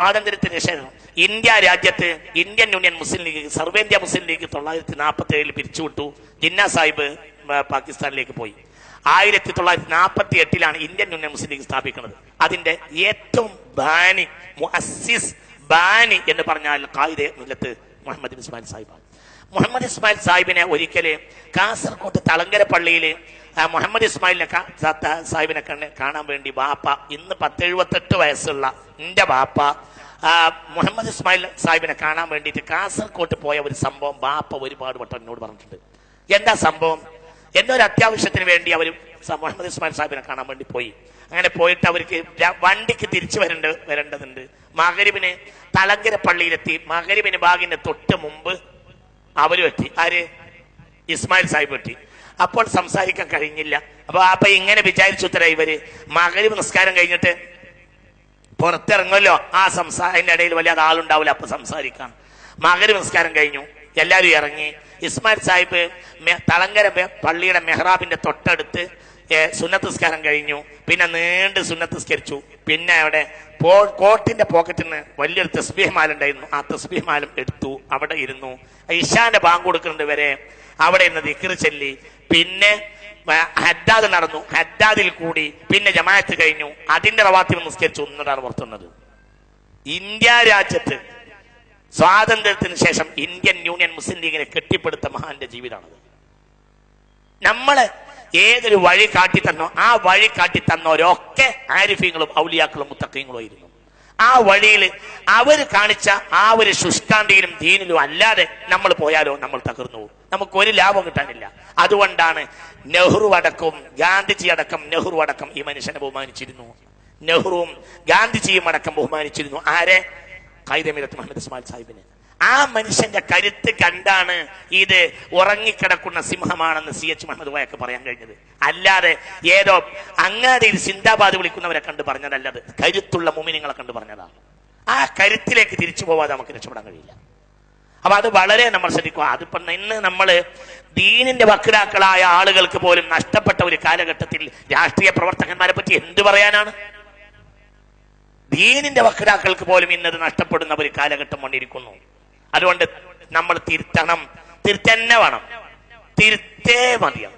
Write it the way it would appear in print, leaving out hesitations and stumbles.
സ്വാതന്ത്ര്യത്തിന് ശേഷം ഇന്ത്യ രാജ്യത്ത് ഇന്ത്യൻ യൂണിയൻ മുസ്ലിം ലീഗ് സർവേന്ത്യ മുസ്ലിം ലീഗ് 1947 പിരിച്ചുവിട്ടു. ജിന്ന സാഹിബ് പാകിസ്ഥാനിലേക്ക് പോയി. 1948 ഇന്ത്യൻ യൂണിയൻ മുസ്ലിം ലീഗ് സ്ഥാപിക്കുന്നത്. അതിന്റെ ഏറ്റവും ബാനി മുഅസ്സിസ് ബാനി എന്ന് പറഞ്ഞാൽ ഖായിദെ മില്ലത്ത് മുഹമ്മദ് ഇസ്മായിൽ സാഹിബാണ്. മുഹമ്മദ് ഇസ്മായിൽ സാഹിബിനെ ഒരിക്കല് കാസർകോട്ട് തളങ്കര പള്ളിയില് മുഹമ്മദ് ഇസ്മായിലിനെ സാഹിബിനെ കാണാൻ വേണ്ടി ബാപ്പ, ഇന്ന് 78 വയസ്സുള്ള എന്റെ ബാപ്പ മുഹമ്മദ് ഇസ്മായിൽ സാഹിബിനെ കാണാൻ വേണ്ടിയിട്ട് കാസർകോട്ട് പോയ ഒരു സംഭവം ബാപ്പ ഒരുപാട് വട്ടം എന്നോട് പറഞ്ഞിട്ടുണ്ട്. എന്താ സംഭവം? എന്തോ ഒരു അത്യാവശ്യത്തിന് വേണ്ടി അവർ മുഹമ്മദ് ഇസ്മായിൽ സാഹിബിനെ കാണാൻ വേണ്ടി പോയി. അങ്ങനെ പോയിട്ട് അവർക്ക് വണ്ടിക്ക് തിരിച്ചു വരേണ്ടതുണ്ട്. മഗ്‌രിബിന് തളങ്കര പള്ളിയിലെത്തി. മഗ്‌രിബിന് ബാഗിന്റെ തൊട്ട് മുമ്പ് അവരും എത്തി. ആര്? ഇസ്മായിൽ സാഹിബ് എത്തി. അപ്പോൾ സംസാരിക്കാൻ കഴിഞ്ഞില്ല. അപ്പൊ ഇങ്ങനെ വിചാരിച്ചു തരാ, ഇവര് മഗ്‌രിബ് നിസ്കാരം കഴിഞ്ഞിട്ട് പുറത്തിറങ്ങുമല്ലോ, ആ അതിന്റെ ഇടയിൽ വലിയ ആളുണ്ടാവില്ല, അപ്പൊ സംസാരിക്കാം. മഗ്‌രിബ് നിസ്കാരം കഴിഞ്ഞു, എല്ലാവരും ഇറങ്ങി. ഇസ്മായിൽ സാഹിബ് തളങ്കര പള്ളിയുടെ മെഹ്റാബിന്റെ തൊട്ടടുത്ത് സുന്നത്ത് നിസ്കാരം കഴിഞ്ഞു. പിന്നെ നീണ്ട് സുന്നത്ത് നിസ്കരിച്ചു. പിന്നെ അവിടെ കോട്ടിന്റെ പോക്കറ്റിൽ നിന്ന് വലിയൊരു തസ്ബീഹ് മാല ഉണ്ടായിരുന്നു. ആ തസ്ബീഹ് മാലം എടുത്തു, അവിടെ ഇരുന്നു. ഇശാന്റെ ബാങ്ക് കൊടുക്കുന്നത് വരെ അവിടെ ഇരുന്ന് ദിക്ർ ചൊല്ലി. പിന്നെ ഹദ്ദാദ് നടന്നു, ഹദ്ദാദിൽ കൂടി. പിന്നെ ജമാഅത്ത് കഴിഞ്ഞു, അതിന്റെ റവാത്തിബ് നിസ്കരിച്ചു. എന്നിട്ടാണ് പുറത്തുന്നത്. ഇന്ത്യ രാജ്യത്ത് സ്വാതന്ത്ര്യത്തിന് ശേഷം ഇന്ത്യൻ യൂണിയൻ മുസ്ലിം ലീഗിനെ കെട്ടിപ്പടുത്ത മഹാന്റെ ജീവിതമാണത്. നമ്മള് ഏതൊരു വഴി കാട്ടി തന്നോ ആ വഴി കാട്ടി തന്നവരൊക്കെ ആരിഫീങ്ങളും ഔലിയാക്കളും മുത്തഖീങ്ങളും ആയിരുന്നു. ആ വഴിയിൽ അവർ കാണിച്ച ആ ഒരു ശുഷ്കാന്തിയിലും ദീനിലും അല്ലാതെ നമ്മൾ പോയാലോ നമ്മൾ തകർന്നു പോകും. നമുക്കൊരു ലാഭം കിട്ടാനില്ല. അതുകൊണ്ടാണ് നെഹ്റു അടക്കം ഗാന്ധിജി അടക്കം നെഹ്റു അടക്കം ഈ മനുഷ്യനെ ബഹുമാനിച്ചിരുന്നു. നെഹ്റുവും ഗാന്ധിജിയും അടക്കം ബഹുമാനിച്ചിരുന്നു. ആരെ? ഖായിദെ മില്ലത്ത് മുഹമ്മദ് ഇസ്മായിൽ സാഹിബിനെ. ആ മനുഷ്യന്റെ കരുത്ത് കണ്ടാണ് ഇത് ഉറങ്ങിക്കിടക്കുന്ന സിംഹമാണെന്ന് CH മുഹമ്മദ് കോയക്ക് പറയാൻ കഴിഞ്ഞത്. അല്ലാതെ ഏതോ അങ്ങാടിയിൽ സിന്ദാബാദ് വിളിക്കുന്നവരെ കണ്ട് പറഞ്ഞതല്ലത്, കരുത്തുള്ള മുഅ്മിനീങ്ങളെ കണ്ട് പറഞ്ഞതാണ്. ആ കരുത്തിലേക്ക് തിരിച്ചു പോവാതെ നമുക്ക് രക്ഷപ്പെടാൻ കഴിയില്ല. അപ്പൊ അത് വളരെ നമ്മൾ ശ്രദ്ധിക്കുക. അതിപ്പോ ഇന്ന് നമ്മള് ദീനിന്റെ വക്താക്കളായ ആളുകൾക്ക് പോലും നഷ്ടപ്പെട്ട ഒരു കാലഘട്ടത്തിൽ രാഷ്ട്രീയ പ്രവർത്തകന്മാരെ പറ്റി എന്ത് പറയാനാണ്? ദീനിന്റെ വക്താക്കൾക്ക് പോലും ഇന്നത് നഷ്ടപ്പെടുന്ന ഒരു കാലഘട്ടം വന്നിരിക്കുന്നു. അതുകൊണ്ട് നമ്മൾ തിരുത്തണം, തിരുത്തന്നെ വേണം, തിരുത്തേ മതിയാവും.